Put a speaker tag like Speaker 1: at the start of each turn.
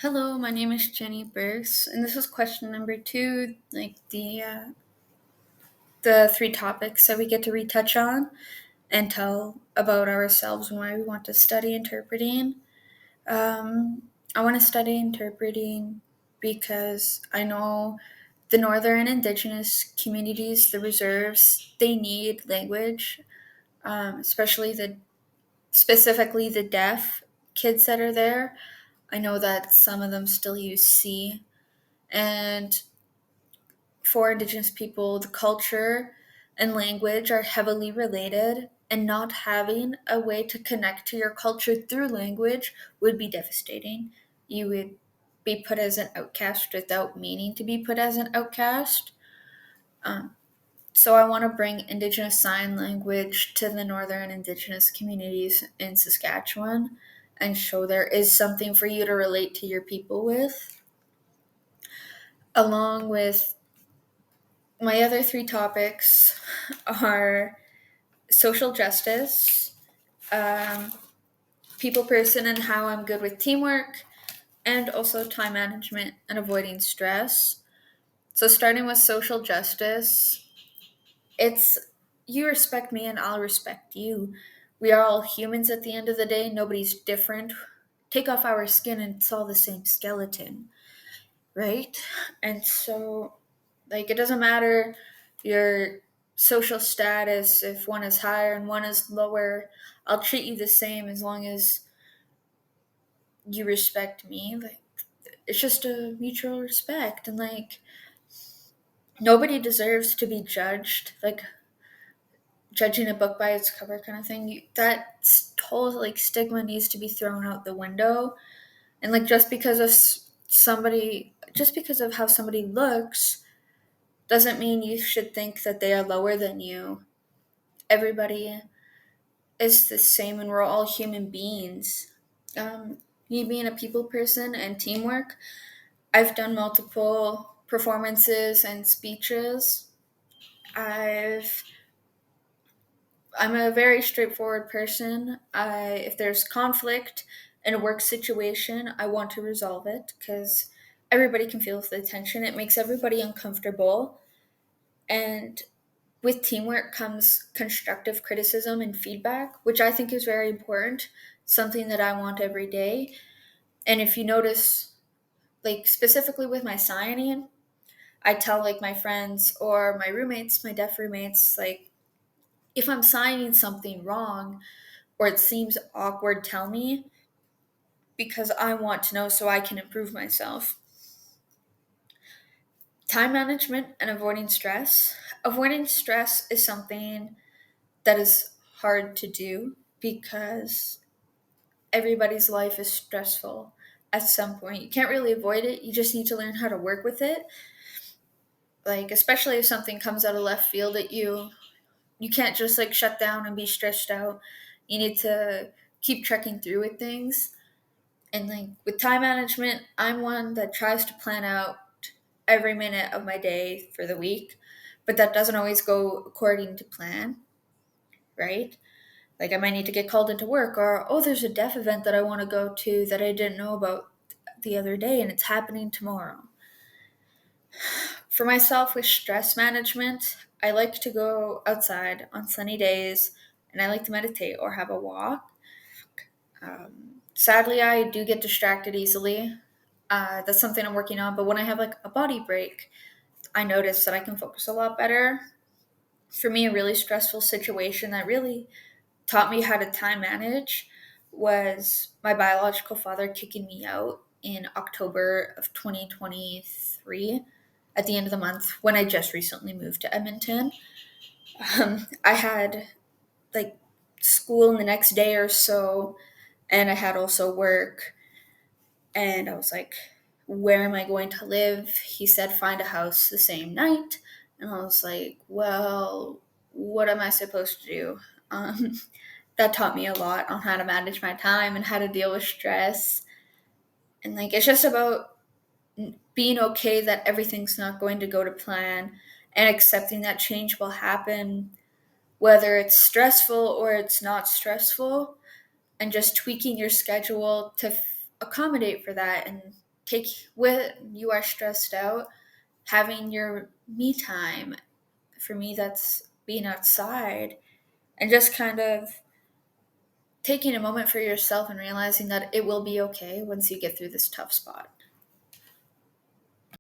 Speaker 1: Hello, my name is Jenny Burks, and this is question number two, like the three topics that we get to retouch on and tell about ourselves and why we want to study interpreting. I want to study interpreting because I know the Northern and Indigenous communities, the reserves, they need language, especially specifically the deaf kids that are there. I know that some of them still use C, and for Indigenous people, the culture and language are heavily related, and not having a way to connect to your culture through language would be devastating. You would be put as an outcast without meaning to be put as an outcast. Um, so I want to bring Indigenous Sign Language to the Northern Indigenous communities in Saskatchewan and show there is something for you to relate to your people with, along with my other three topics are social justice, um, people person and how I'm good with teamwork, and also time management and avoiding stress. So, starting with social justice, it's you respect me and I'll respect you. We are all humans at the end of the day, nobody's different. Take off our skin and it's all the same skeleton, right? And so, like, it doesn't matter your social status, if one is higher and one is lower. I'll treat you the same as long as you respect me. Like, it's just a mutual respect. And, like, nobody deserves to be judged. Like, judging a book by its cover kind of thing. That whole, like, stigma needs to be thrown out the window. And, like, just because of how somebody looks, doesn't mean you should think that they are lower than you. Everybody is the same and we're all human beings. Me being a people person and teamwork, I've done multiple performances and speeches. I've I'm a very straightforward person. If there's conflict in a work situation, I want to resolve it because everybody can feel the tension. It makes everybody uncomfortable. And with teamwork comes constructive criticism and feedback, which I think is very important, something that I want every day. And if you notice, like specifically with my signing, I tell like my friends or my roommates, my deaf roommates, like if I'm signing something wrong or it seems awkward, tell me because I want to know so I can improve myself. Time management and avoiding stress. Avoiding stress is something that is hard to do because everybody's life is stressful at some point. You can't really avoid it. You just need to learn how to work with it. Like especially if something comes out of left field at you can't just like shut down and be stressed out. You need to keep trekking through with things. And like with time management, I'm one that tries to plan out every minute of my day for the week, but that doesn't always go according to plan, right? Like I might need to get called into work, or oh, there's a deaf event that I want to go to that I didn't know about the other day and it's happening tomorrow. For myself with stress management, I like to go outside on sunny days and I like to meditate or have a walk. Sadly, I do get distracted easily. That's something I'm working on, but when I have like a body break, I notice that I can focus a lot better. For me, a really stressful situation that really taught me how to time manage was my biological father kicking me out in October of 2023 at the end of the month when I just recently moved to Edmonton. I had like school in the next day or so, and I had also work. And I was like, where am I going to live? He said, find a house the same night. And I was like, well, what am I supposed to do? Um, that taught me a lot on how to manage my time and how to deal with stress. And like, it's just about being okay that everything's not going to go to plan and accepting that change will happen, whether it's stressful or it's not stressful, and just tweaking your schedule to accommodate for that and take when you are stressed out, having your me time. For me, that's being outside and just kind of taking a moment for yourself and realizing that it will be okay once you get through this tough spot.